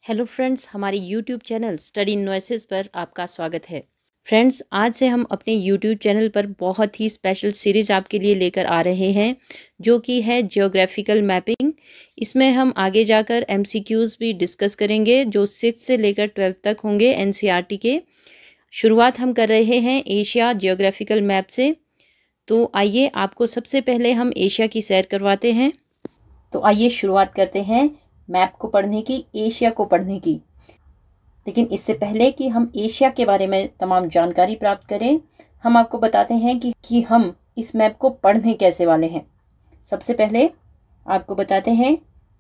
Hello friends, हमारे YouTube channel study noises पर आपका स्वागत है। फ्रेंड्स, आज से हम अपने यूट्यूब चैनल पर बहुत ही स्पेशल सीरीज आपके लिए लेकर आ रहे हैं, जो कि है जियोग्राफिकल मैपिंग। इसमें हम आगे जाकर एमसीक्यूज़ भी डिस्कस करेंगे, जो 6 से लेकर 12 तक होंगे एनसीईआरटी के। शुरुआत हम कर रहे हैं एशिया जियोग्राफिकल मैप से। तो आइए आपको सबसे पहले हम एशिया की सैर करवाते हैं। तो आइए शुरुआत करते हैं मैप को पढ़ने की, एशिया को पढ़ने की। लेकिन इससे पहले कि हम एशिया के बारे में तमाम जानकारी प्राप्त करें, हम आपको बताते हैं कि हम इस मैप को पढ़ने कैसे वाले हैं। सबसे पहले आपको बताते हैं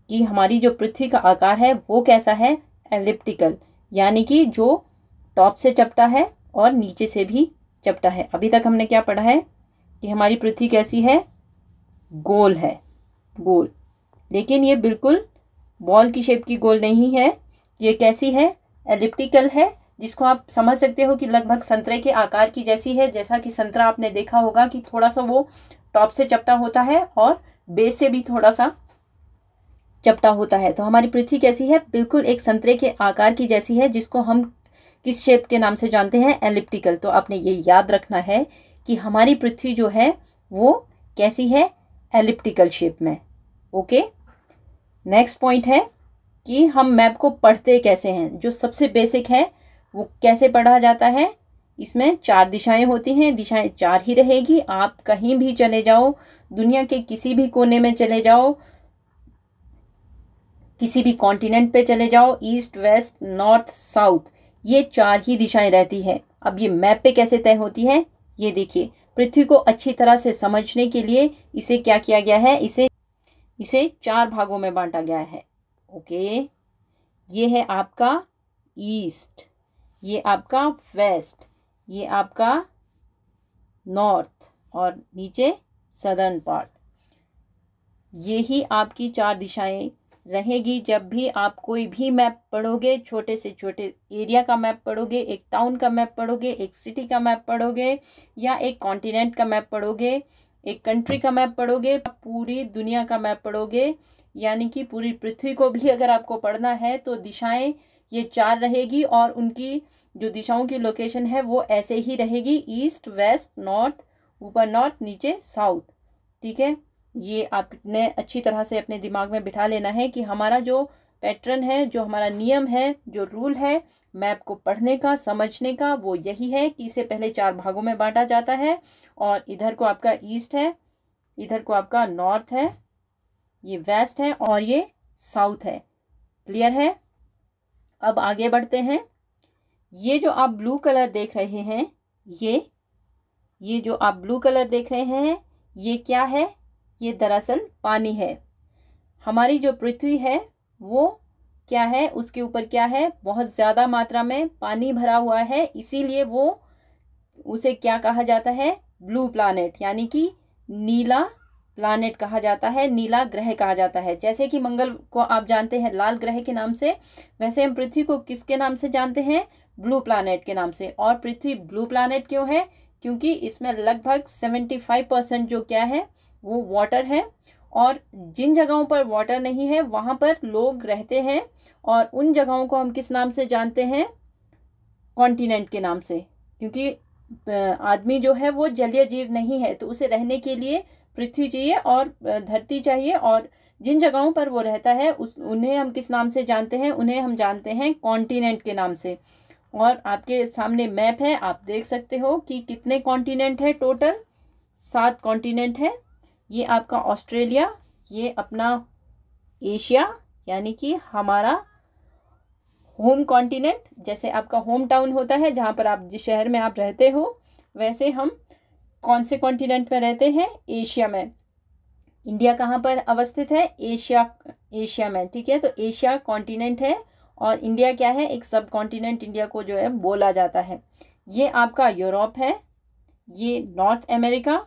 कि हमारी जो पृथ्वी का आकार है वो कैसा है, एलिप्टिकल, यानी कि जो टॉप से चपटा है और नीचे से भी चपटा है। अभी तक हमने क्या पढ़ा है कि हमारी पृथ्वी कैसी है, गोल है, गोल। लेकिन ये बिल्कुल बॉल की शेप की गोल नहीं है, ये कैसी है, एलिप्टिकल है, जिसको आप समझ सकते हो कि लगभग संतरे के आकार की जैसी है। जैसा कि संतरा आपने देखा होगा कि थोड़ा सा वो टॉप से चपटा होता है और बेस से भी थोड़ा सा चपटा होता है। तो हमारी पृथ्वी कैसी है, बिल्कुल एक संतरे के आकार की जैसी है, जिसको हम किस शेप के नाम से जानते हैं, एलिप्टिकल। तो आपने ये याद रखना है कि हमारी पृथ्वी जो है वो कैसी है, एलिप्टिकल शेप में। ओके, नेक्स्ट पॉइंट है कि हम मैप को पढ़ते कैसे हैं। जो सबसे बेसिक है वो कैसे पढ़ा जाता है। इसमें 4 दिशाएं होती हैं, दिशाएं 4 ही रहेगी। आप कहीं भी चले जाओ, दुनिया के किसी भी कोने में चले जाओ, किसी भी कॉन्टिनेंट पे चले जाओ, ईस्ट वेस्ट नॉर्थ साउथ, ये 4 ही दिशाएं रहती है। अब ये मैप पे कैसे तय होती है, ये देखिए। पृथ्वी को अच्छी तरह से समझने के लिए इसे क्या किया गया है, इसे 4 भागों में बांटा गया है। ओके, ये है आपका ईस्ट, ये आपका वेस्ट, ये आपका नॉर्थ और नीचे सदर्न पार्ट। ये ही आपकी 4 दिशाएं रहेगी। जब भी आप कोई भी मैप पढ़ोगे, छोटे से छोटे एरिया का मैप पढ़ोगे, एक टाउन का मैप पढ़ोगे, एक सिटी का मैप पढ़ोगे, या एक कॉन्टिनेंट का मैप पढ़ोगे, एक कंट्री का मैप पढ़ोगे, पूरी दुनिया का मैप पढ़ोगे, यानी कि पूरी पृथ्वी को भी अगर आपको पढ़ना है, तो दिशाएं ये 4 रहेगी और उनकी जो दिशाओं की लोकेशन है वो ऐसे ही रहेगी, ईस्ट वेस्ट नॉर्थ, ऊपर नॉर्थ नीचे साउथ। ठीक है, ये आपने अच्छी तरह से अपने दिमाग में बिठा लेना है कि हमारा जो पैटर्न है, जो हमारा नियम है, जो रूल है मैप को पढ़ने का, समझने का, वो यही है कि इसे पहले 4 भागों में बांटा जाता है। और इधर को आपका ईस्ट है, इधर को आपका नॉर्थ है, ये वेस्ट है और ये साउथ है। क्लियर है। अब आगे बढ़ते हैं। ये जो आप ब्लू कलर देख रहे हैं, ये जो आप ब्लू कलर देख रहे हैं, ये क्या है, ये दरअसल पानी है। हमारी जो पृथ्वी है वो क्या है, उसके ऊपर क्या है, बहुत ज़्यादा मात्रा में पानी भरा हुआ है। इसीलिए वो उसे क्या कहा जाता है, ब्लू प्लैनेट, यानी कि नीला प्लैनेट कहा जाता है, नीला ग्रह कहा जाता है। जैसे कि मंगल को आप जानते हैं लाल ग्रह के नाम से, वैसे हम पृथ्वी को किसके नाम से जानते हैं, ब्लू प्लैनेट के नाम से। और पृथ्वी ब्लू प्लैनेट क्यों है, क्योंकि इसमें लगभग 75% जो क्या है वो वाटर है। और जिन जगहों पर वाटर नहीं है वहाँ पर लोग रहते हैं, और उन जगहों को हम किस नाम से जानते हैं, कॉन्टिनेंट के नाम से। क्योंकि आदमी जो है वो जलीय जीव नहीं है, तो उसे रहने के लिए पृथ्वी चाहिए और धरती चाहिए। और जिन जगहों पर वो रहता है उन्हें हम किस नाम से जानते हैं, उन्हें हम जानते हैं कॉन्टिनेंट के नाम से। और आपके सामने मैप है, आप देख सकते हो कि कितने कॉन्टिनेंट है, टोटल 7 कॉन्टिनेंट है। ये आपका ऑस्ट्रेलिया, ये अपना एशिया, यानी कि हमारा होम कॉन्टिनेंट। जैसे आपका होम टाउन होता है, जहाँ पर आप जिस शहर में आप रहते हो, वैसे हम कौन से कॉन्टिनेंट में रहते हैं, एशिया में। इंडिया कहाँ पर अवस्थित है, एशिया में। ठीक है, तो एशिया कॉन्टिनेंट है और इंडिया क्या है, एक सब कॉन्टिनेंट इंडिया को जो है बोला जाता है। ये आपका यूरोप है, ये नॉर्थ अमेरिका,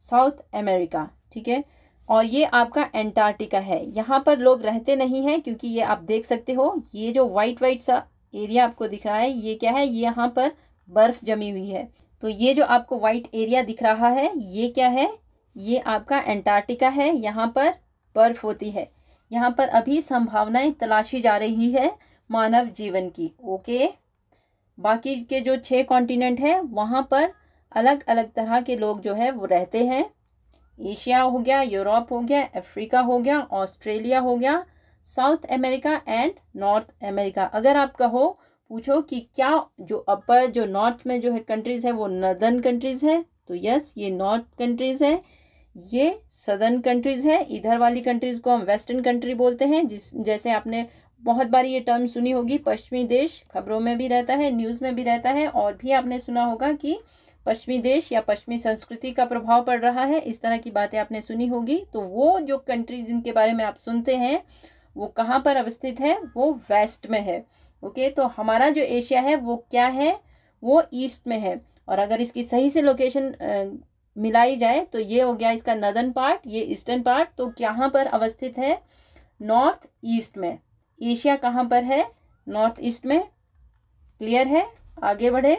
साउथ अमेरिका। ठीक है, और ये आपका एंटार्क्टिका है। यहाँ पर लोग रहते नहीं हैं, क्योंकि ये आप देख सकते हो, ये जो वाइट सा एरिया आपको दिख रहा है, ये क्या है, ये यहाँ पर बर्फ जमी हुई है। तो ये जो आपको वाइट एरिया दिख रहा है, ये क्या है, ये आपका एंटार्क्टिका है। यहाँ पर बर्फ होती है। यहाँ पर अभी संभावनाएं तलाशी जा रही है मानव जीवन की। ओके, बाकी के जो 6 कॉन्टिनेंट है वहाँ पर अलग अलग तरह के लोग जो है वो रहते हैं। एशिया हो गया, यूरोप हो गया, अफ्रीका हो गया, ऑस्ट्रेलिया हो गया, south America and north America. अगर आप कहो पूछो कि क्या जो अपर जो नॉर्थ में जो है कंट्रीज है वो नॉर्दर्न कंट्रीज है, तो यस ये नॉर्थ कंट्रीज है, ये सदर्न कंट्रीज है। इधर वाली कंट्रीज को हम वेस्टर्न कंट्री बोलते हैं। जैसे आपने बहुत बार ये टर्म सुनी होगी, पश्चिमी देश, खबरों में भी रहता है, न्यूज़ में भी रहता है, और भी आपने सुना होगा कि पश्चिमी देश या पश्चिमी संस्कृति का प्रभाव पड़ रहा है, इस तरह की बातें आपने सुनी होगी। तो वो जो कंट्री जिनके बारे में आप सुनते हैं वो कहाँ पर अवस्थित है, वो वेस्ट में है। ओके, तो हमारा जो एशिया है वो क्या है, वो ईस्ट में है। और अगर इसकी सही से लोकेशन मिलाई जाए तो ये हो गया इसका नॉर्दर्न पार्ट, ये ईस्टर्न पार्ट। तो कहाँ पर अवस्थित है, नॉर्थ ईस्ट में। एशिया कहाँ पर है, नॉर्थ ईस्ट में। क्लियर है, आगे बढ़े।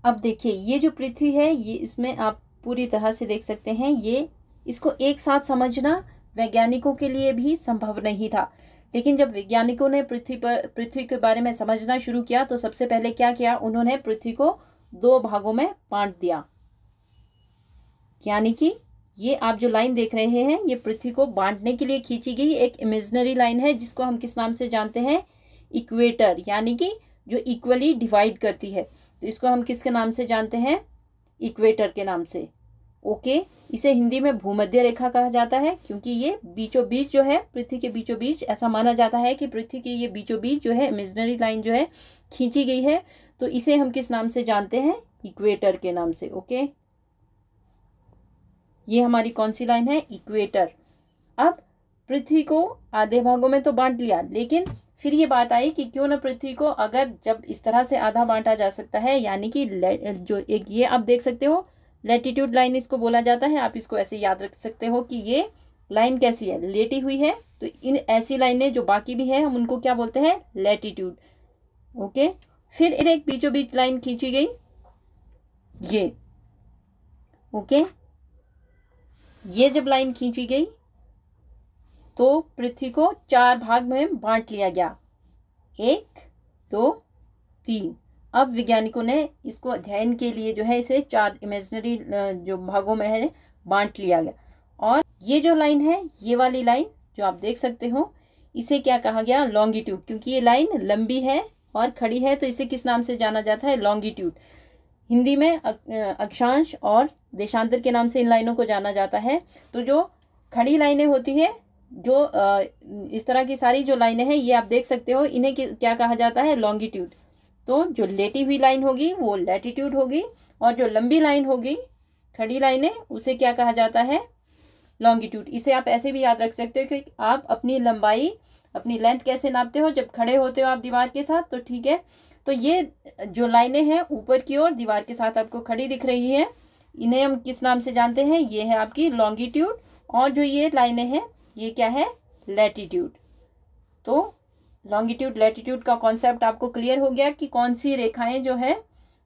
अब देखिए ये जो पृथ्वी है ये इसमें आप पूरी तरह से देख सकते हैं, ये इसको एक साथ समझना वैज्ञानिकों के लिए भी संभव नहीं था। लेकिन जब वैज्ञानिकों ने पृथ्वी के बारे में समझना शुरू किया तो सबसे पहले क्या किया, उन्होंने पृथ्वी को 2 भागों में बांट दिया। यानी कि ये आप जो लाइन देख रहे हैं ये पृथ्वी को बांटने के लिए खींची गई एक इमेजिनरी लाइन है, जिसको हम किस नाम से जानते हैं, इक्वेटर, यानी कि जो इक्वली डिवाइड करती है। तो इसको हम किसके नाम से जानते हैं, इक्वेटर के नाम से। ओके, इसे हिंदी में भूमध्य रेखा कहा जाता है, क्योंकि ये बीचों बीच जो है, पृथ्वी के बीचों बीच, ऐसा माना जाता है कि पृथ्वी के ये बीचों बीच जो है इमेजिनरी लाइन जो है खींची गई है। तो इसे हम किस नाम से जानते हैं, इक्वेटर के नाम से। ओके, ये हमारी कौन सी लाइन है, इक्वेटर। अब पृथ्वी को आधे भागों में तो बांट लिया, लेकिन फिर ये बात आई कि क्यों ना पृथ्वी को, अगर जब इस तरह से आधा बांटा जा सकता है, यानी कि जो एक ये आप देख सकते हो लैटिट्यूड लाइन इसको बोला जाता है। आप इसको ऐसे याद रख सकते हो कि ये लाइन कैसी है, लेटी हुई है। तो इन ऐसी लाइनें जो बाकी भी है हम उनको क्या बोलते हैं, लैटिट्यूड। ओके, फिर एक बीचों बीच लाइन खींची गई, ये। ओके, ये जब लाइन खींची गई तो पृथ्वी को 4 भाग में बांट लिया गया, 1, 2, 3। अब वैज्ञानिकों ने इसको अध्ययन के लिए जो है इसे 4 इमेजिनरी जो भागों में है बांट लिया गया। और ये जो लाइन है, ये वाली लाइन जो आप देख सकते हो, इसे क्या कहा गया, लॉन्गिट्यूड। क्योंकि ये लाइन लंबी है और खड़ी है तो इसे किस नाम से जाना जाता है, लॉन्गिट्यूड। हिंदी में अक्षांश और देशांतर के नाम से इन लाइनों को जाना जाता है। तो जो खड़ी लाइनें होती है, जो इस तरह की सारी जो लाइनें हैं ये आप देख सकते हो, इन्हें क्या कहा जाता है, लॉन्गिट्यूड। तो जो लेटी हुई लाइन होगी वो लैटिट्यूड होगी, और जो लंबी लाइन होगी, खड़ी लाइनें, उसे क्या कहा जाता है, लॉन्गिट्यूड। इसे आप ऐसे भी याद रख सकते हो कि आप अपनी लंबाई, अपनी लेंथ कैसे नापते हो, जब खड़े होते हो आप दीवार के साथ, तो ठीक है। तो ये जो लाइनें हैं ऊपर की ओर दीवार के साथ आपको खड़ी दिख रही है, इन्हें हम किस नाम से जानते हैं, ये है आपकी लॉन्गिट्यूड। और जो ये लाइनें हैं ये क्या है, लैटिट्यूड। तो लॉन्गिट्यूड लैटिट्यूड का कॉन्सेप्ट आपको क्लियर हो गया कि कौन सी रेखाएं जो है,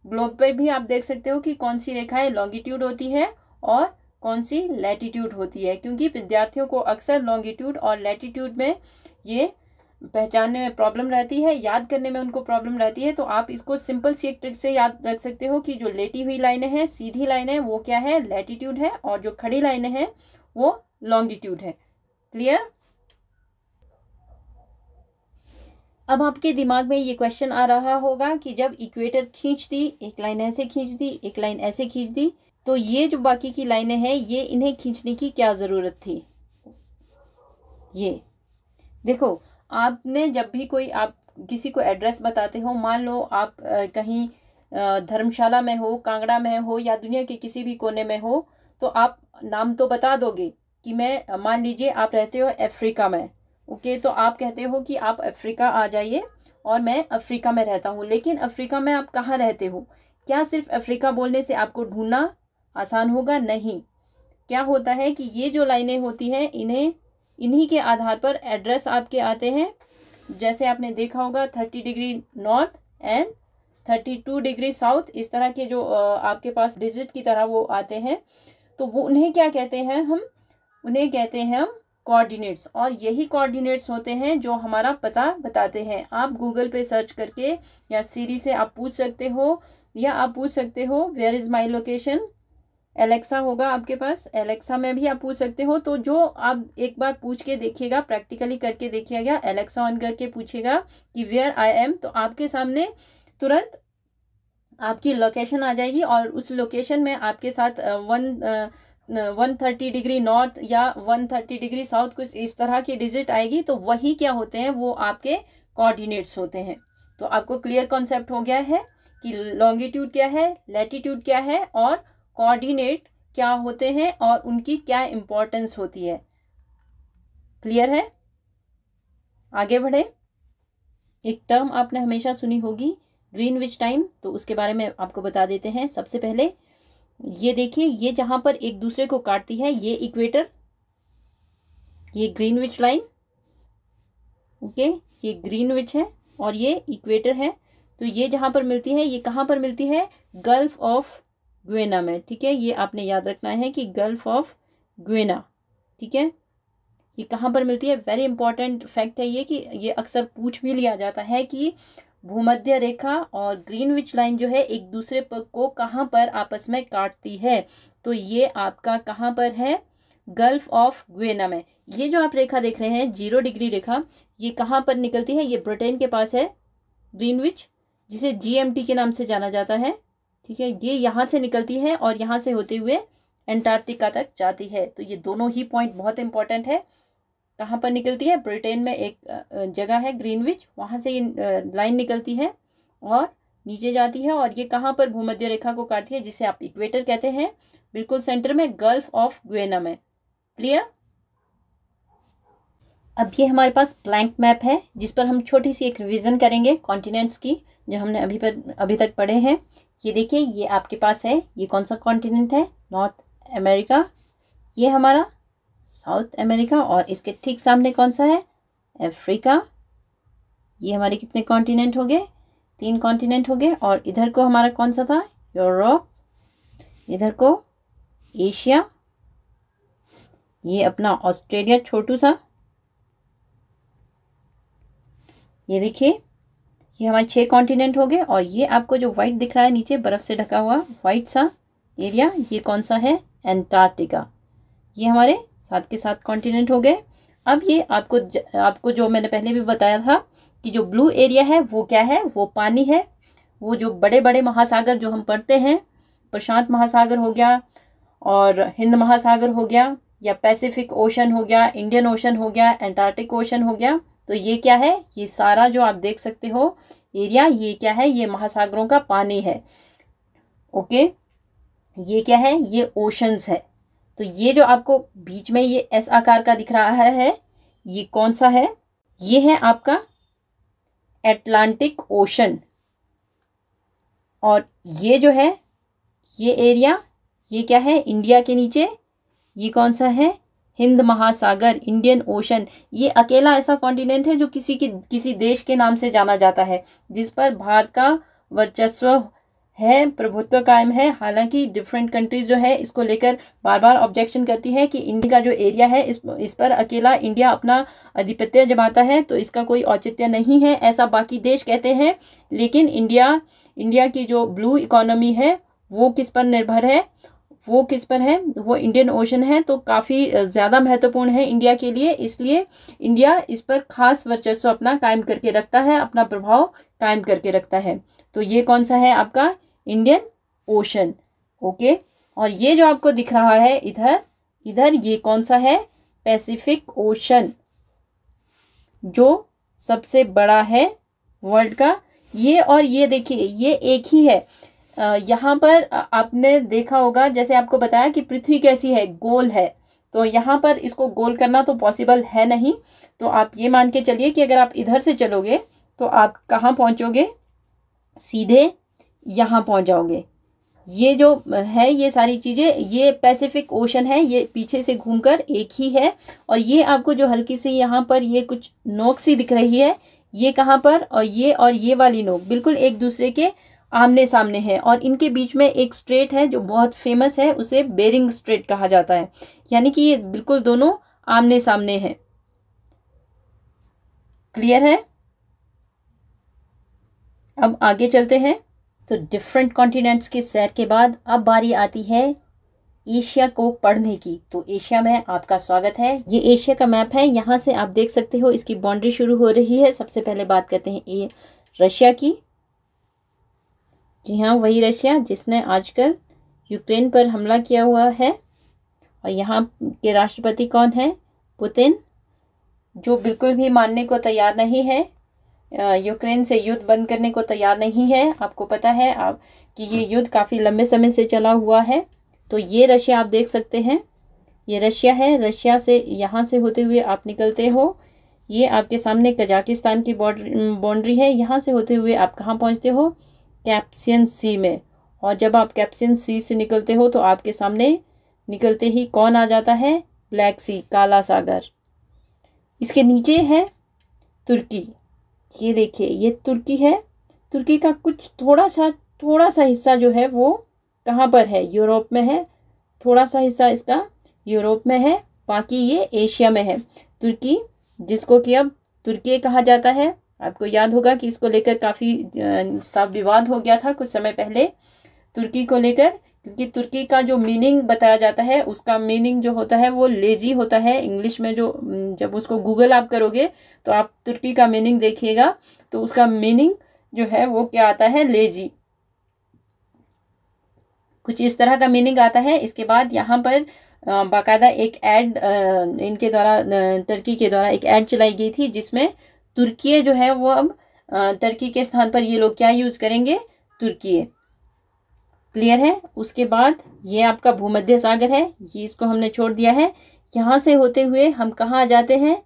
ग्लोब पे भी आप देख सकते हो कि कौन सी रेखाएं लॉन्गिट्यूड होती है और कौन सी लैटिट्यूड होती है। क्योंकि विद्यार्थियों को अक्सर लॉन्गिट्यूड और लैटिट्यूड में ये पहचानने में प्रॉब्लम रहती है, याद करने में उनको प्रॉब्लम रहती है। तो आप इसको सिंपल सी एक ट्रिक से याद रख सकते हो कि जो लेटी हुई लाइनें हैं, सीधी लाइनें, वो क्या है, लैटिट्यूड है, और जो खड़ी लाइनें हैं वो लॉन्गिट्यूड है। क्लियर। अब आपके दिमाग में ये क्वेश्चन आ रहा होगा कि जब इक्वेटर खींच दी, एक लाइन ऐसे खींच दी, एक लाइन ऐसे खींच दी, तो ये जो बाकी की लाइनें हैं ये इन्हें खींचने की क्या जरूरत थी। ये देखो, आपने जब भी कोई आप किसी को एड्रेस बताते हो, मान लो आप कहीं धर्मशाला में हो, कांगड़ा में हो, या दुनिया के किसी भी कोने में हो, तो आप नाम तो बता दोगे कि मैं, मान लीजिए आप रहते हो अफ्रीका में। ओके, तो आप कहते हो कि आप अफ्रीका आ जाइए और मैं अफ्रीका में रहता हूँ। लेकिन अफ्रीका में आप कहाँ रहते हो, क्या सिर्फ अफ्रीका बोलने से आपको ढूंढना आसान होगा, नहीं। क्या होता है कि ये जो लाइनें होती हैं, इन्हीं के आधार पर एड्रेस आपके आते हैं। जैसे आपने देखा होगा 30 degree north and 32 degree south, इस तरह के जो आपके पास डिजिट की तरह वो आते हैं। तो वो उन्हें क्या कहते हैं, हम उन्हें कहते हैं हम कोऑर्डिनेट्स, और यही कोऑर्डिनेट्स होते हैं जो हमारा पता बताते हैं। आप गूगल पे सर्च करके या सीरी से आप पूछ सकते हो, या आप पूछ सकते हो where is my location, Alexa होगा आपके पास, एलेक्सा में भी आप पूछ सकते हो। तो जो आप एक बार पूछ के देखिएगा, प्रैक्टिकली करके देखिएगा, एलेक्सा ऑन करके पूछेगा कि वेयर आई एम, तो आपके सामने तुरंत आपकी लोकेशन आ जाएगी, और उस लोकेशन में आपके साथ 130 डिग्री नॉर्थ या 130 डिग्री साउथ कुछ इस तरह की डिजिट आएगी। तो वही क्या होते हैं, वो आपके कोऑर्डिनेट्स होते हैं। तो आपको क्लियर कॉन्सेप्ट हो गया है कि लॉन्गिट्यूड क्या है, लैटिट्यूड क्या है, और कोऑर्डिनेट क्या होते हैं, और उनकी क्या इंपॉर्टेंस होती है। क्लियर है? आगे बढ़े। एक टर्म आपने हमेशा सुनी होगी, ग्रीनविच टाइम, तो उसके बारे में आपको बता देते हैं। सबसे पहले ये देखिए, ये जहां पर एक दूसरे को काटती है, ये इक्वेटर, ये ग्रीनविच लाइन, ओके, ये ग्रीनविच है और ये इक्वेटर है। तो ये जहां पर मिलती है, ये कहां पर मिलती है, गल्फ ऑफ ग्वेना में, ठीक है। ये आपने याद रखना है कि गल्फ ऑफ ग्वेना, ठीक है, ये कहां पर मिलती है। वेरी इंपॉर्टेंट फैक्ट है ये, कि ये अक्सर पूछ भी लिया जाता है कि भूमध्य रेखा और ग्रीनविच लाइन जो है एक दूसरे को कहां पर आपस में काटती है। तो ये आपका कहां पर है, गल्फ ऑफ ग्वेना में। ये जो आप रेखा देख रहे हैं 0 डिग्री रेखा, ये कहां पर निकलती है, ये ब्रिटेन के पास है ग्रीनविच, जिसे GMT के नाम से जाना जाता है, ठीक है। ये यहाँ से निकलती है और यहाँ से होते हुए एंटार्क्टिका तक जाती है। तो ये दोनों ही पॉइंट बहुत इंपॉर्टेंट है। कहाँ पर निकलती है, ब्रिटेन में एक जगह है ग्रीनविच, वहाँ से ये लाइन निकलती है और नीचे जाती है, और ये कहाँ पर भूमध्य रेखा को काटती है, जिसे आप इक्वेटर कहते हैं, बिल्कुल सेंटर में, गल्फ ऑफ ग्वेना में। क्लियर? अब ये हमारे पास ब्लैंक मैप है, जिस पर हम छोटी सी एक रिवीजन करेंगे कॉन्टिनेंट्स की, जो हमने अभी तक पढ़े हैं। ये देखिए, ये आपके पास है, ये कौन सा कॉन्टिनेंट है, नॉर्थ अमेरिका, ये हमारा साउथ अमेरिका, और इसके ठीक सामने कौन सा है, अफ्रीका। ये हमारे कितने कॉन्टिनेंट हो गए, 3 कॉन्टिनेंट हो गए। और इधर को हमारा कौन सा था, यूरोप, इधर को एशिया, ये अपना ऑस्ट्रेलिया छोटू सा, ये देखिए, ये हमारे 6 कॉन्टिनेंट हो गए। और ये आपको जो व्हाइट दिख रहा है नीचे, बर्फ से ढका हुआ व्हाइट सा एरिया, ये कौन सा है, एंटार्क्टिका। ये हमारे 7 के 7 कॉन्टिनेंट हो गए। अब ये आपको जो मैंने पहले भी बताया था कि जो ब्लू एरिया है वो क्या है, वो पानी है। वो जो बड़े बड़े महासागर जो हम पढ़ते हैं, प्रशांत महासागर हो गया, और हिंद महासागर हो गया, या पैसिफिक ओशन हो गया, इंडियन ओशन हो गया, एंटार्क्टिक ओशन हो गया। तो ये क्या है, ये सारा जो आप देख सकते हो एरिया, ये क्या है, ये महासागरों का पानी है, ओके। ये क्या है, ये ओशंस है। तो ये जो आपको बीच में ये एस आकार का दिख रहा है, ये कौन सा है, ये है आपका अटलांटिक ओशन। और ये जो है, ये एरिया, ये क्या है, इंडिया के नीचे, ये कौन सा है, हिंद महासागर, इंडियन ओशन। ये अकेला ऐसा कॉन्टिनेंट है जो किसी देश के नाम से जाना जाता है, जिस पर भारत का वर्चस्व है, प्रभुत्व कायम है। हालांकि डिफरेंट कंट्रीज जो है इसको लेकर बार बार ऑब्जेक्शन करती है कि इंडिया का जो एरिया है, इस पर अकेला इंडिया अपना आधिपत्य जमाता है, तो इसका कोई औचित्य नहीं है, ऐसा बाकी देश कहते हैं। लेकिन इंडिया की जो ब्लू इकोनॉमी है वो किस पर निर्भर है, वो किस पर है, वो इंडियन ओशन है। तो काफ़ी ज़्यादा महत्वपूर्ण है इंडिया के लिए, इसलिए इंडिया इस पर खास वर्चस्व अपना कायम करके रखता है, अपना प्रभाव कायम करके रखता है। तो ये कौन सा है आपका, इंडियन ओशन, ओके। और ये जो आपको दिख रहा है इधर ये कौन सा है, पैसिफिक ओशन, जो सबसे बड़ा है वर्ल्ड का। ये और ये देखिए, ये एक ही है। यहाँ पर आपने देखा होगा, जैसे आपको बताया कि पृथ्वी कैसी है, गोल है, तो यहाँ पर इसको गोल करना तो पॉसिबल है नहीं। तो आप ये मान के चलिए कि अगर आप इधर से चलोगे तो आप कहाँ पहुँचोगे, सीधे यहाँ पहुँच जाओगे। ये जो है, ये सारी चीज़ें, ये पैसिफिक ओशन है, ये पीछे से घूमकर एक ही है। और ये आपको जो हल्की सी यहाँ पर ये कुछ नोक सी दिख रही है, ये कहाँ पर, और ये वाली नोक बिल्कुल एक दूसरे के आमने सामने है। और इनके बीच में एक स्ट्रेट है जो बहुत फेमस है, उसे बेरिंग स्ट्रेट कहा जाता है। यानी कि ये बिल्कुल दोनों आमने सामने है। क्लियर है? अब आगे चलते हैं। तो डिफरेंट कॉन्टिनेंट्स की सैर के बाद अब बारी आती है एशिया को पढ़ने की। तो एशिया में आपका स्वागत है। ये एशिया का मैप है। यहाँ से आप देख सकते हो इसकी बाउंड्री शुरू हो रही है। सबसे पहले बात करते हैं ये रशिया की। जी हाँ, वही रशिया जिसने आजकल यूक्रेन पर हमला किया हुआ है। और यहाँ के राष्ट्रपति कौन है? पुतिन, जो बिल्कुल भी मानने को तैयार नहीं है, यूक्रेन से युद्ध बंद करने को तैयार नहीं है। आपको पता है आप कि ये युद्ध काफ़ी लंबे समय से चला हुआ है। तो ये रशिया आप देख सकते हैं, ये रशिया है। रशिया से यहाँ से होते हुए आप निकलते हो, ये आपके सामने कजाकिस्तान की बाउंड्री है। यहाँ से होते हुए आप कहाँ पहुँचते हो? कैस्पियन सी में। और जब आप कैस्पियन सी से निकलते हो तो आपके सामने निकलते ही कौन आ जाता है? ब्लैक सी, काला सागर। इसके नीचे है तुर्की। ये देखिए, ये तुर्की है। तुर्की का कुछ थोड़ा सा हिस्सा जो है वो कहाँ पर है? यूरोप में है। थोड़ा सा हिस्सा इसका यूरोप में है, बाकी ये एशिया में है। तुर्की, जिसको कि अब तुर्की कहा जाता है। आपको याद होगा कि इसको लेकर काफ़ी सब विवाद हो गया था कुछ समय पहले तुर्की को लेकर, क्योंकि तुर्की का जो मीनिंग बताया जाता है उसका मीनिंग जो होता है वो लेजी होता है इंग्लिश में। जो जब उसको गूगल आप करोगे तो आप तुर्की का मीनिंग देखिएगा तो उसका मीनिंग जो है वो क्या आता है? लेजी, कुछ इस तरह का मीनिंग आता है। इसके बाद यहाँ पर बाकायदा एक ऐड इनके द्वारा, तुर्की के द्वारा एक ऐड चलाई गई थी जिसमें तुर्की जो है वो अब तुर्की के स्थान पर ये लोग क्या यूज़ करेंगे? तुर्की। क्लियर है? उसके बाद ये आपका भूमध्य सागर है, ये इसको हमने छोड़ दिया है। यहाँ से होते हुए हम कहाँ आ जाते हैं?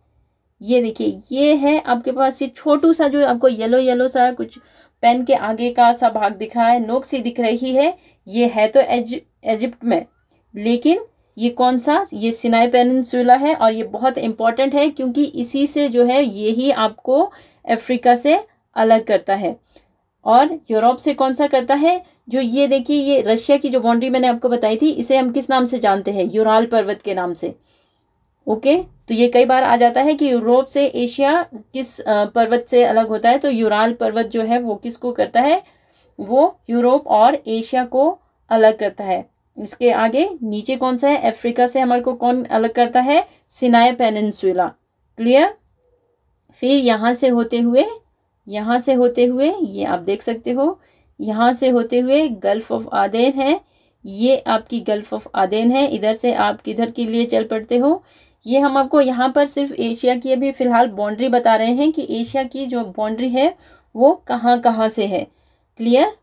ये देखिए, ये है आपके पास ये छोटू सा जो आपको येलो येलो सा कुछ पेन के आगे का सा भाग दिख रहा है, नोक सी दिख रही है। ये है तो इजिप्ट में, लेकिन ये कौन सा? ये सिनाई पेनिनसुला है। और ये बहुत इंपॉर्टेंट है क्योंकि इसी से जो है यही आपको अफ्रीका से अलग करता है। और यूरोप से कौन सा करता है? जो ये देखिए, ये रशिया की जो बाउंड्री मैंने आपको बताई थी, इसे हम किस नाम से जानते हैं? यूराल पर्वत के नाम से। ओके, तो ये कई बार आ जाता है कि यूरोप से एशिया किस पर्वत से अलग होता है। तो यूराल पर्वत जो है वो किसको करता है? वो यूरोप और एशिया को अलग करता है। इसके आगे नीचे कौन सा है? अफ्रीका से हमारे को कौन अलग करता है? सिनाई पेनिनसुला। क्लियर? फिर यहाँ से होते हुए ये आप देख सकते हो, यहाँ से होते हुए गल्फ ऑफ आदेन है। ये आपकी गल्फ ऑफ आदेन है। इधर से आप किधर के लिए चल पड़ते हो? ये हम आपको यहाँ पर सिर्फ एशिया की अभी फिलहाल बाउंड्री बता रहे हैं कि एशिया की जो बाउंड्री है वो कहाँ कहाँ से है। क्लियर?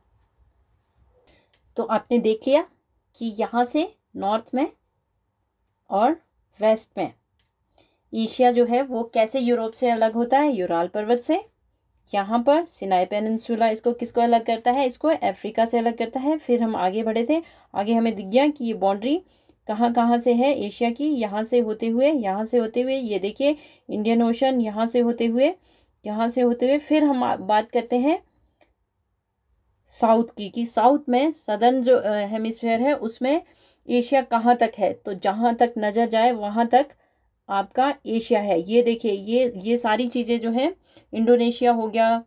तो आपने देख लिया कि यहाँ से नॉर्थ में और वेस्ट में एशिया जो है वो कैसे यूरोप से अलग होता है? यूराल पर्वत से। यहाँ पर सिनाई पेनिनसुला इसको किसको अलग करता है? इसको अफ्रीका से अलग करता है। फिर हम आगे बढ़े थे, आगे हमें दिख गया कि ये बाउंड्री कहाँ कहाँ से है एशिया की। यहाँ से होते हुए ये देखिए इंडियन ओशन, यहाँ से होते हुए फिर हम बात करते हैं साउथ की, कि साउथ में सदर्न जो हेमिस्फेयर है उसमें एशिया कहाँ तक है? तो जहाँ तक नज़र जाए वहाँ तक आपका एशिया है। ये देखिए, ये सारी चीज़ें जो हैं, इंडोनेशिया हो गया,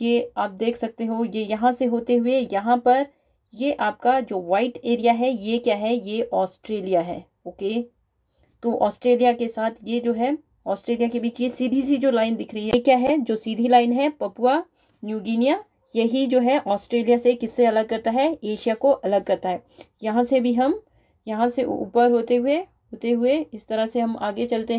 ये आप देख सकते हो। ये यहाँ से होते हुए यहाँ पर ये आपका जो वाइट एरिया है ये क्या है? ये ऑस्ट्रेलिया है। ओके, तो ऑस्ट्रेलिया के साथ ये जो है ऑस्ट्रेलिया के बीच ये सीधी सी जो लाइन दिख रही है, ये क्या है? जो सीधी लाइन है पपुआ न्यू गिनिया, यही जो है ऑस्ट्रेलिया से किससे अलग करता है? एशिया को अलग करता है। यहाँ से भी हम यहाँ से ऊपर होते हुए इस तरह से हम आगे चलते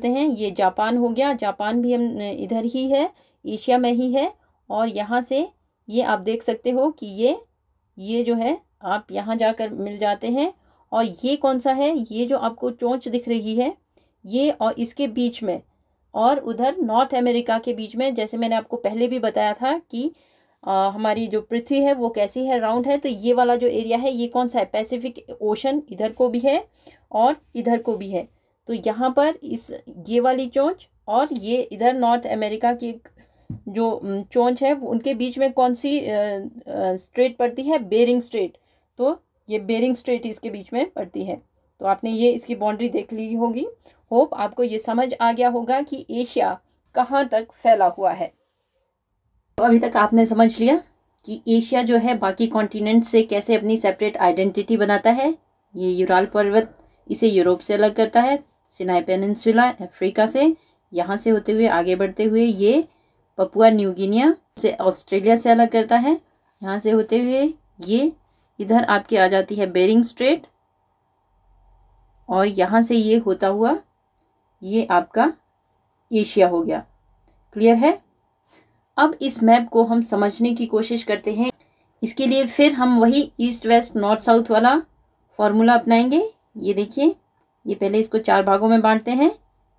हैं। ये जापान हो गया, जापान भी हम इधर ही है, एशिया में ही है। और यहाँ से ये आप देख सकते हो कि ये जो है आप यहाँ जाकर मिल जाते हैं। और ये कौन सा है? ये जो आपको चोंच दिख रही है ये, और इसके बीच में और उधर नॉर्थ अमेरिका के बीच में, जैसे मैंने आपको पहले भी बताया था कि हमारी जो पृथ्वी है वो कैसी है? राउंड है। तो ये वाला जो एरिया है ये कौन सा है? पैसिफिक ओशन इधर को भी है और इधर को भी है। तो यहाँ पर ये वाली चोंच और ये इधर नॉर्थ अमेरिका की जो चोंच है वो उनके बीच में कौन सी स्ट्रेट पड़ती है? Bering strait. तो ये बेरिंग स्ट्रेट इसके बीच में पड़ती है। तो आपने ये इसकी बाउंड्री देख ली होगी। होप आपको ये समझ आ गया होगा कि एशिया कहाँ तक फैला हुआ है। तो अभी तक आपने समझ लिया कि एशिया जो है बाकी कॉन्टिनेंट से कैसे अपनी सेपरेट आइडेंटिटी बनाता है। ये यूराल पर्वत इसे यूरोप से अलग करता है, सिनाई पेनिनसुला अफ्रीका से, यहाँ से होते हुए आगे बढ़ते हुए ये पपुआ न्यू गिनिया से ऑस्ट्रेलिया से अलग करता है, यहाँ से होते हुए ये इधर आपकी आ जाती है बेरिंग स्ट्रेट, और यहाँ से ये होता हुआ ये आपका एशिया हो गया। क्लियर है? अब इस मैप को हम समझने की कोशिश करते हैं। इसके लिए फिर हम वही ईस्ट वेस्ट नॉर्थ साउथ वाला फॉर्मूला अपनाएंगे। ये देखिए, ये पहले इसको 4 भागों में बांटते हैं।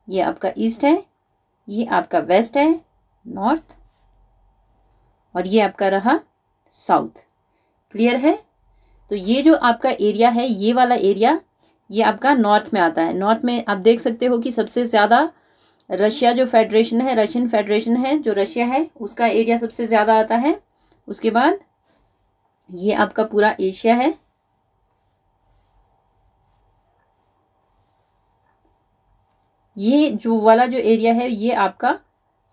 ये आपका ईस्ट है, ये आपका वेस्ट है नॉर्थ, और ये आपका रहा साउथ। क्लियर है? तो ये जो आपका एरिया है, ये वाला एरिया, ये आपका नॉर्थ में आता है। नॉर्थ में आप देख सकते हो कि सबसे ज़्यादा रशिया जो फेडरेशन है, रशियन फेडरेशन है जो रशिया है, उसका एरिया सबसे ज़्यादा आता है। उसके बाद ये आपका पूरा एशिया है, ये जो वाला जो एरिया है ये आपका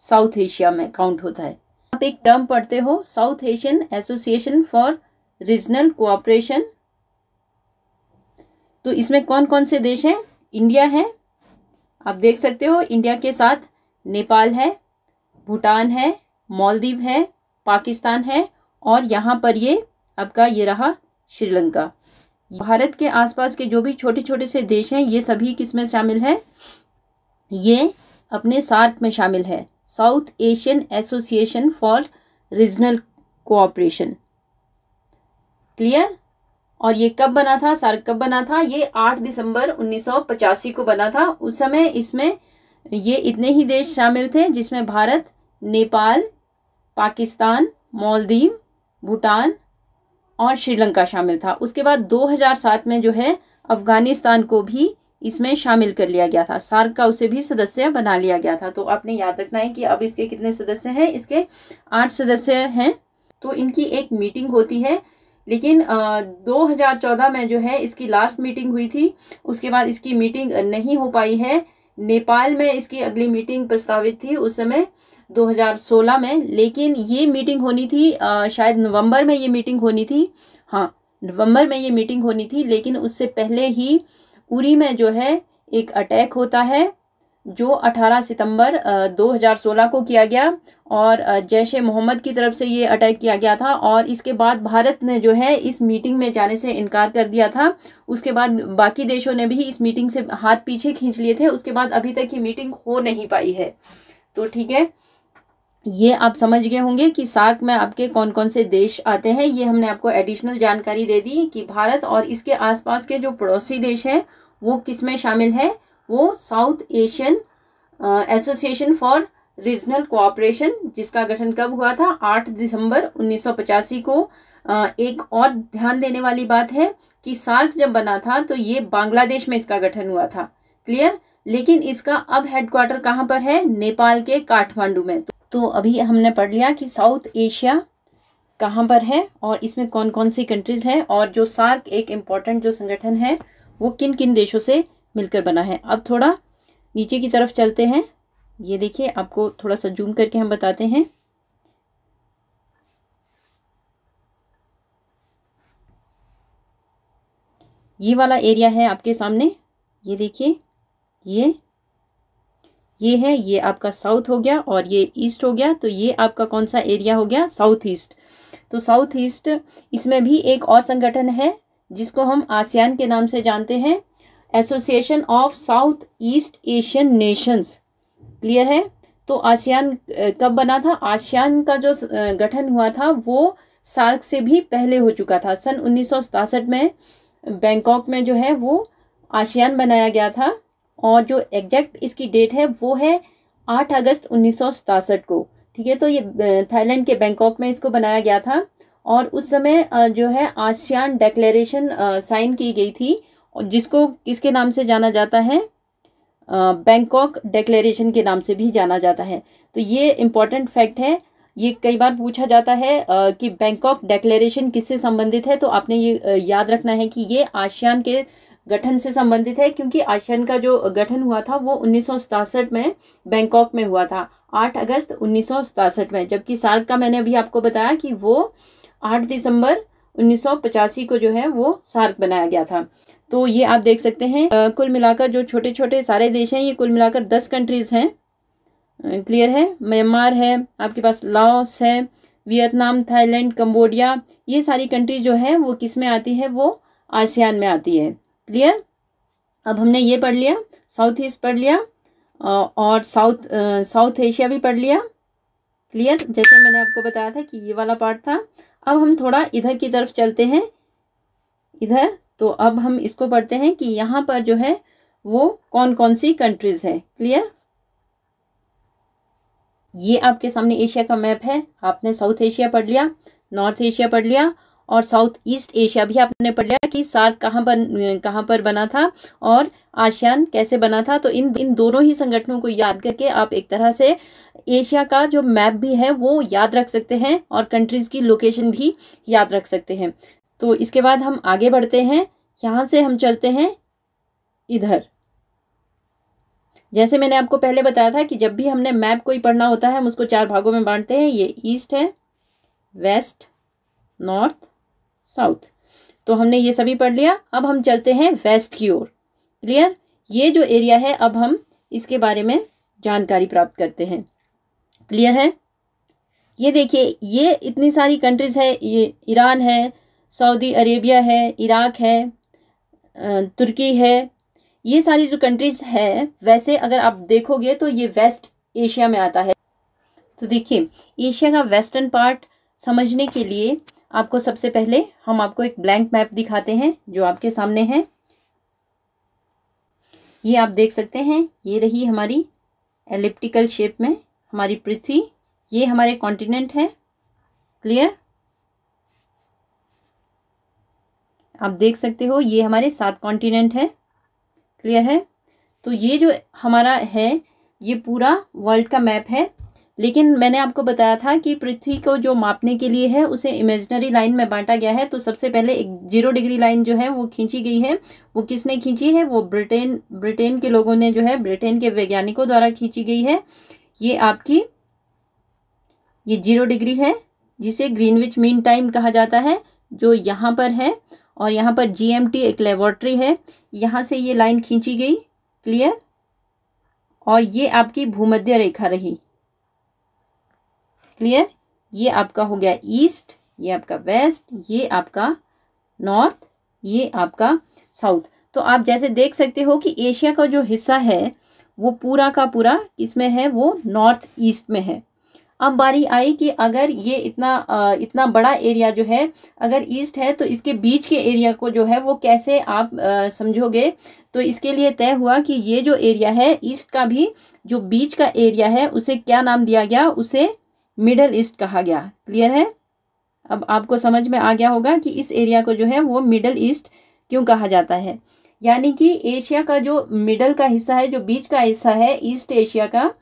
साउथ एशिया में काउंट होता है। आप एक टर्म पढ़ते हो, south Asian association for regional cooperation. तो इसमें कौन कौन से देश हैं? इंडिया है, आप देख सकते हो, इंडिया के साथ नेपाल है, भूटान है, मालदीव है, पाकिस्तान है, और यहाँ पर ये आपका ये रहा श्रीलंका। भारत के आसपास के जो भी छोटे छोटे से देश हैं ये सभी किसमें शामिल है? ये अपने सार्क में शामिल है, south Asian association for regional cooperation. Clear? और ये कब बना था? सार्क कब बना था? ये 8 दिसंबर 1985 को बना था। उस समय इसमें ये इतने ही देश शामिल थे जिसमें भारत, नेपाल, पाकिस्तान, मालदीव, भूटान और श्रीलंका शामिल था। उसके बाद 2007 में जो है अफगानिस्तान को भी इसमें शामिल कर लिया गया था, सार्क का उसे भी सदस्य बना लिया गया था। तो आपने याद रखना है कि अब इसके कितने सदस्य हैं? इसके 8 सदस्य हैं। तो इनकी एक मीटिंग होती है, लेकिन 2014 में जो है इसकी लास्ट मीटिंग हुई थी। उसके बाद इसकी मीटिंग नहीं हो पाई है। नेपाल में इसकी अगली मीटिंग प्रस्तावित थी उस समय 2016 में, लेकिन ये मीटिंग होनी थी शायद नवंबर में ये मीटिंग होनी थी। हाँ, नवंबर में ये मीटिंग होनी थी, लेकिन उससे पहले ही उरी में जो है एक अटैक होता है जो 18 सितंबर 2016 को किया गया, और जैश ए मोहम्मद की तरफ से ये अटैक किया गया था। और इसके बाद भारत ने जो है इस मीटिंग में जाने से इनकार कर दिया था। उसके बाद बाकी देशों ने भी इस मीटिंग से हाथ पीछे खींच लिए थे। उसके बाद अभी तक ये मीटिंग हो नहीं पाई है। तो ठीक है, ये आप समझ गए होंगे कि सार्क में आपके कौन कौन से देश आते हैं। ये हमने आपको एडिशनल जानकारी दे दी कि भारत और इसके आसपास के जो पड़ोसी देश हैं वो किसमें शामिल है? वो south Asian association for regional cooperation, जिसका गठन कब हुआ था? 8 दिसंबर 1985 को। एक और ध्यान देने वाली बात है कि सार्क जब बना था तो ये बांग्लादेश में इसका गठन हुआ था। क्लियर? लेकिन इसका अब हेडक्वार्टर कहाँ पर है? नेपाल के काठमांडू में। तो अभी हमने पढ़ लिया कि साउथ एशिया कहाँ पर है और इसमें कौन कौन सी कंट्रीज हैं, और जो सार्क एक इम्पॉर्टेंट जो संगठन है वो किन किन देशों से मिलकर बना है। अब थोड़ा नीचे की तरफ चलते हैं। ये देखिए, आपको थोड़ा सा जूम करके हम बताते हैं। ये वाला एरिया है आपके सामने, ये देखिए, ये है, ये आपका साउथ हो गया और ये ईस्ट हो गया। तो ये आपका कौन सा एरिया हो गया? South east. तो साउथ ईस्ट, इसमें भी एक और संगठन है जिसको हम आसियान के नाम से जानते हैं, association of south east Asian Nations. Clear है? तो आसियान कब बना था? आसियान का जो गठन हुआ था वो सार्क से भी पहले हो चुका था। सन 1967 में बैंकॉक में जो है वो आसियान बनाया गया था, और जो एग्जैक्ट इसकी डेट है वो है 8 अगस्त 1967 को। ठीक है? तो ये थाईलैंड के बैंकॉक में इसको बनाया गया था, और उस समय जो है आसियान डिक्लेरेशन साइन की गई थी, जिसको किसके नाम से जाना जाता है? बैंकॉक डिक्लेरेशन के नाम से भी जाना जाता है। तो ये इम्पॉर्टेंट फैक्ट है। ये कई बार पूछा जाता है कि बैंकॉक डिक्लेरेशन किससे संबंधित है, तो आपने ये याद रखना है कि ये आसियान के गठन से संबंधित है, क्योंकि आसियान का जो गठन हुआ था वो 1967 में बैंकॉक में हुआ था, 8 अगस्त 1967 में। जबकि सार्क का मैंने अभी आपको बताया कि वो 8 दिसंबर 1985 को जो है वो सार्क बनाया गया था। तो ये आप देख सकते हैं कुल मिलाकर जो छोटे छोटे सारे देश हैं, ये कुल मिलाकर 10 कंट्रीज हैं। क्लियर है? म्यांमार है, आपके पास लाओस है, वियतनाम, थाईलैंड, कंबोडिया, ये सारी कंट्री जो है वो किस में आती है? वो आसियान में आती है। क्लियर? अब हमने ये पढ़ लिया, साउथ ईस्ट पढ़ लिया और साउथ एशिया भी पढ़ लिया। क्लियर? जैसे मैंने आपको बताया था कि ये वाला पार्ट था। अब हम थोड़ा इधर की तरफ चलते हैं, इधर। तो अब हम इसको पढ़ते हैं कि यहाँ पर जो है वो कौन कौन सी कंट्रीज है। क्लियर? ये आपके सामने एशिया का मैप है। आपने साउथ एशिया पढ़ लिया, नॉर्थ एशिया पढ़ लिया और साउथ ईस्ट एशिया भी आपने पढ़ लिया कि सार्क कहाँ पर बना था और आसियान कैसे बना था। तो इन दोनों ही संगठनों को याद करके आप एक तरह से एशिया का जो मैप भी है वो याद रख सकते हैं और कंट्रीज की लोकेशन भी याद रख सकते हैं। तो इसके बाद हम आगे बढ़ते हैं, यहाँ से हम चलते हैं इधर। जैसे मैंने आपको पहले बताया था कि जब भी हमने मैप कोई पढ़ना होता है हम उसको 4 भागों में बांटते हैं। ये ईस्ट है, वेस्ट, नॉर्थ, साउथ। तो हमने ये सभी पढ़ लिया। अब हम चलते हैं वेस्ट की ओर। क्लियर? ये जो एरिया है अब हम इसके बारे में जानकारी प्राप्त करते हैं। क्लियर है? ये देखिए, ये इतनी सारी कंट्रीज है। ये ईरान है, सऊदी अरेबिया है, इराक है, तुर्की है। ये सारी जो कंट्रीज है, वैसे अगर आप देखोगे तो ये वेस्ट एशिया में आता है। तो देखिए, एशिया का वेस्टर्न पार्ट समझने के लिए आपको सबसे पहले हम आपको एक ब्लैंक मैप दिखाते हैं जो आपके सामने है। ये आप देख सकते हैं, ये रही हमारी एलिप्टिकल शेप में हमारी पृथ्वी। ये हमारे कॉन्टिनेंट है। क्लियर? आप देख सकते हो ये हमारे 7 कॉन्टिनेंट है। क्लियर है? तो ये जो हमारा है ये पूरा वर्ल्ड का मैप है। लेकिन मैंने आपको बताया था कि पृथ्वी को जो मापने के लिए है उसे इमेजिनरी लाइन में बांटा गया है। तो सबसे पहले एक 0 डिग्री लाइन जो है वो खींची गई है। वो किसने खींची है? वो ब्रिटेन के लोगों ने जो है, ब्रिटेन के वैज्ञानिकों द्वारा खींची गई है। ये आपकी ये 0 डिग्री है जिसे ग्रीनविच मीन टाइम कहा जाता है, जो यहाँ पर है। और यहाँ पर GMT एक लेबोरेटरी है, यहाँ से ये लाइन खींची गई। क्लियर? और ये आपकी भूमध्य रेखा रही। क्लियर? ये आपका हो गया ईस्ट, ये आपका वेस्ट, ये आपका नॉर्थ, ये आपका साउथ। तो आप जैसे देख सकते हो कि एशिया का जो हिस्सा है वो पूरा का पूरा इसमें है, वो नॉर्थ ईस्ट में है। अब बारी आई कि अगर ये इतना बड़ा एरिया जो है अगर ईस्ट है तो इसके बीच के एरिया को जो है वो कैसे आप समझोगे। तो इसके लिए तय हुआ कि ये जो एरिया है ईस्ट का भी जो बीच का एरिया है उसे क्या नाम दिया गया? उसे मिडल ईस्ट कहा गया। क्लियर है? अब आपको समझ में आ गया होगा कि इस एरिया को जो है वो मिडल ईस्ट क्यों कहा जाता है। यानी कि एशिया का जो मिडल का हिस्सा है, जो बीच का हिस्सा है ईस्ट एशिया का,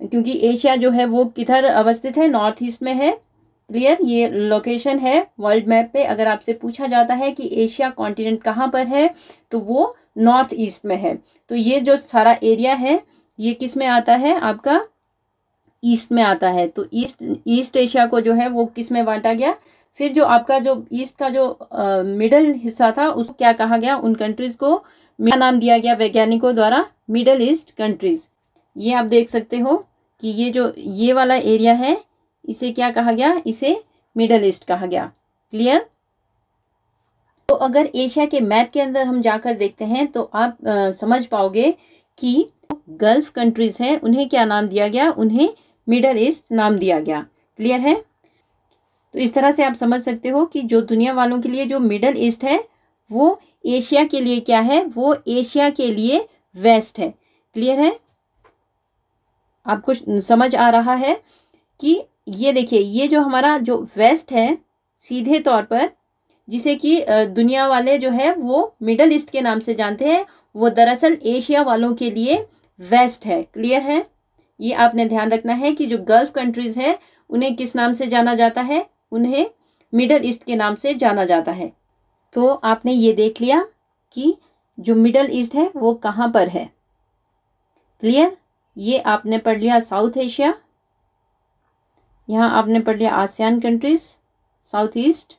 क्योंकि एशिया जो है वो किधर अवस्थित है? नॉर्थ ईस्ट में है। क्लियर? ये लोकेशन है वर्ल्ड मैप पे। अगर आपसे पूछा जाता है कि एशिया कॉन्टिनेंट कहाँ पर है तो वो नॉर्थ ईस्ट में है। तो ये जो सारा एरिया है ये किस में आता है? आपका ईस्ट में आता है। तो ईस्ट एशिया को जो है वो किस में बांटा गया? फिर जो आपका जो ईस्ट का जो मिडल हिस्सा था उसको क्या कहा गया? उन कंट्रीज को क्या नाम दिया गया वैज्ञानिकों द्वारा? Middle east countries. ये आप देख सकते हो कि ये वाला एरिया है इसे क्या कहा गया? इसे मिडल ईस्ट कहा गया। क्लियर? तो अगर एशिया के मैप के अंदर हम जाकर देखते हैं तो आप समझ पाओगे कि गल्फ कंट्रीज हैं उन्हें क्या नाम दिया गया? उन्हें मिडल ईस्ट नाम दिया गया। क्लियर है? तो इस तरह से आप समझ सकते हो कि जो दुनिया वालों के लिए जो मिडल ईस्ट है वो एशिया के लिए क्या है? वो एशिया के लिए वेस्ट है। क्लियर है? आपको समझ आ रहा है कि ये देखिए, ये जो हमारा जो वेस्ट है सीधे तौर पर जिसे कि दुनिया वाले जो है वो मिडल ईस्ट के नाम से जानते हैं, वो दरअसल एशिया वालों के लिए वेस्ट है। क्लियर है? ये आपने ध्यान रखना है कि जो गल्फ कंट्रीज है उन्हें किस नाम से जाना जाता है? उन्हें मिडल ईस्ट के नाम से जाना जाता है। तो आपने ये देख लिया कि जो मिडल ईस्ट है वो कहाँ पर है। क्लियर। ये आपने पढ़ लिया साउथ एशिया, यहाँ आपने पढ़ लिया ASEAN countries, south east.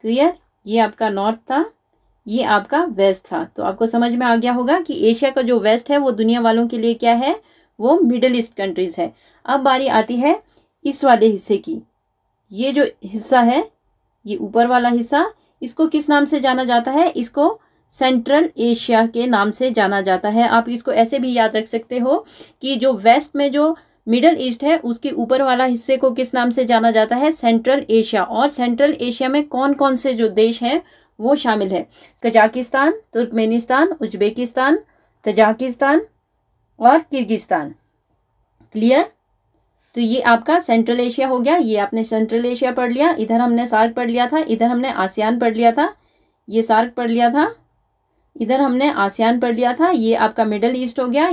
Clear. ये आपका नॉर्थ था, ये आपका वेस्ट था। तो आपको समझ में आ गया होगा कि एशिया का जो वेस्ट है वो दुनिया वालों के लिए क्या है, वो मिडिल ईस्ट कंट्रीज है। अब बारी आती है इस वाले हिस्से की। ये जो हिस्सा है, ये ऊपर वाला हिस्सा, इसको किस नाम से जाना जाता है, इसको सेंट्रल एशिया के नाम से जाना जाता है। आप इसको ऐसे भी याद रख सकते हो कि जो वेस्ट में जो मिडल ईस्ट है उसके ऊपर वाला हिस्से को किस नाम से जाना जाता है, सेंट्रल एशिया। और सेंट्रल एशिया में कौन कौन से जो देश हैं वो शामिल है, कजाकिस्तान, तुर्कमेनिस्तान, उज्बेकिस्तान, तजाकिस्तान और किर्गिस्तान। क्लियर। तो ये आपका सेंट्रल एशिया हो गया। ये आपने सेंट्रल एशिया पढ़ लिया। इधर हमने सार्क पढ़ लिया था, इधर हमने आसियान पढ़ लिया था, ये सार्क पढ़ लिया था, इधर हमने आसियान पढ़ लिया था। ये आपका मिडल ईस्ट हो गया,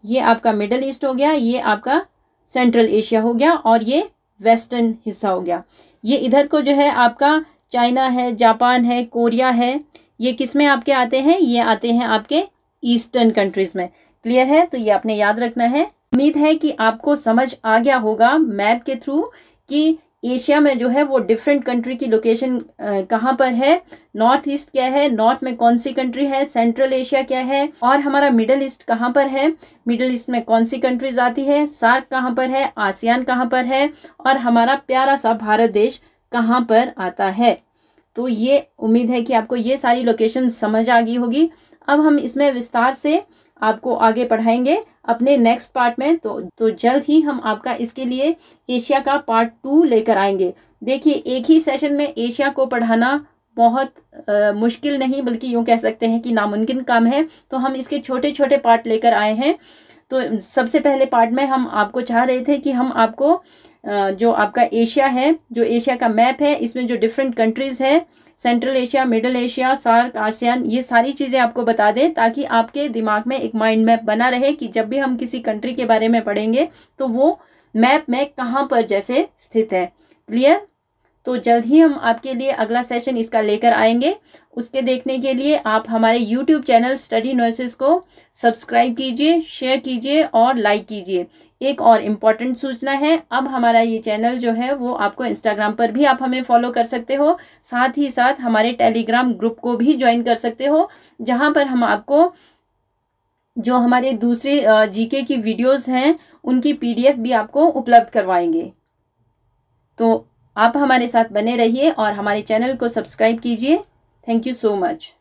ये आपका मिडल ईस्ट हो गया, ये आपका सेंट्रल एशिया हो गया और ये वेस्टर्न हिस्सा हो गया। ये इधर को जो है आपका चाइना है, जापान है, कोरिया है, ये किस में आपके आते हैं, ये आते हैं आपके ईस्टर्न कंट्रीज में। क्लियर है। तो ये आपने याद रखना है। उम्मीद है कि आपको समझ आ गया होगा मैप के थ्रू कि एशिया में जो है वो डिफरेंट कंट्री की लोकेशन कहाँ पर है, नॉर्थ ईस्ट क्या है, नॉर्थ में कौन सी कंट्री है, सेंट्रल एशिया क्या है, और हमारा मिडल ईस्ट कहाँ पर है, मिडल ईस्ट में कौन सी कंट्रीज आती है, सार्क कहाँ पर है, आसियान कहाँ पर है, और हमारा प्यारा सा भारत देश कहाँ पर आता है। तो ये उम्मीद है कि आपको ये सारी लोकेशन समझ आ गई होगी। अब हम इसमें विस्तार से आपको आगे पढ़ाएंगे अपने नेक्स्ट पार्ट में। तो जल्द ही हम आपका इसके लिए एशिया का पार्ट 2 लेकर आएंगे। देखिए, एक ही सेशन में एशिया को पढ़ाना बहुत मुश्किल नहीं बल्कि यूँ कह सकते हैं कि नामुमकिन काम है। तो हम इसके छोटे छोटे पार्ट लेकर आए हैं। तो सबसे पहले पार्ट में हम आपको चाह रहे थे कि हम आपको जो आपका एशिया है, जो एशिया का मैप है, इसमें जो डिफरेंट कंट्रीज है, central Asia, middle Asia, SAARC, ASEAN, ये सारी चीज़ें आपको बता दें ताकि आपके दिमाग में एक माइंड मैप बना रहे कि जब भी हम किसी कंट्री के बारे में पढ़ेंगे तो वो मैप में कहाँ पर जैसे स्थित है। क्लियर। तो जल्द ही हम आपके लिए अगला सेशन इसका लेकर आएंगे। उसके देखने के लिए आप हमारे YouTube चैनल स्टडी नॉइसेस को सब्सक्राइब कीजिए, शेयर कीजिए और लाइक कीजिए। एक और इम्पॉर्टेंट सूचना है, अब हमारा ये चैनल जो है वो आपको इंस्टाग्राम पर भी आप हमें फॉलो कर सकते हो, साथ ही साथ हमारे टेलीग्राम ग्रुप को भी ज्वाइन कर सकते हो, जहाँ पर हम आपको जो हमारे दूसरी जीके की वीडियोस हैं उनकी PDF भी आपको उपलब्ध करवाएंगे। तो आप हमारे साथ बने रहिए और हमारे चैनल को सब्सक्राइब कीजिए। Thank you so much.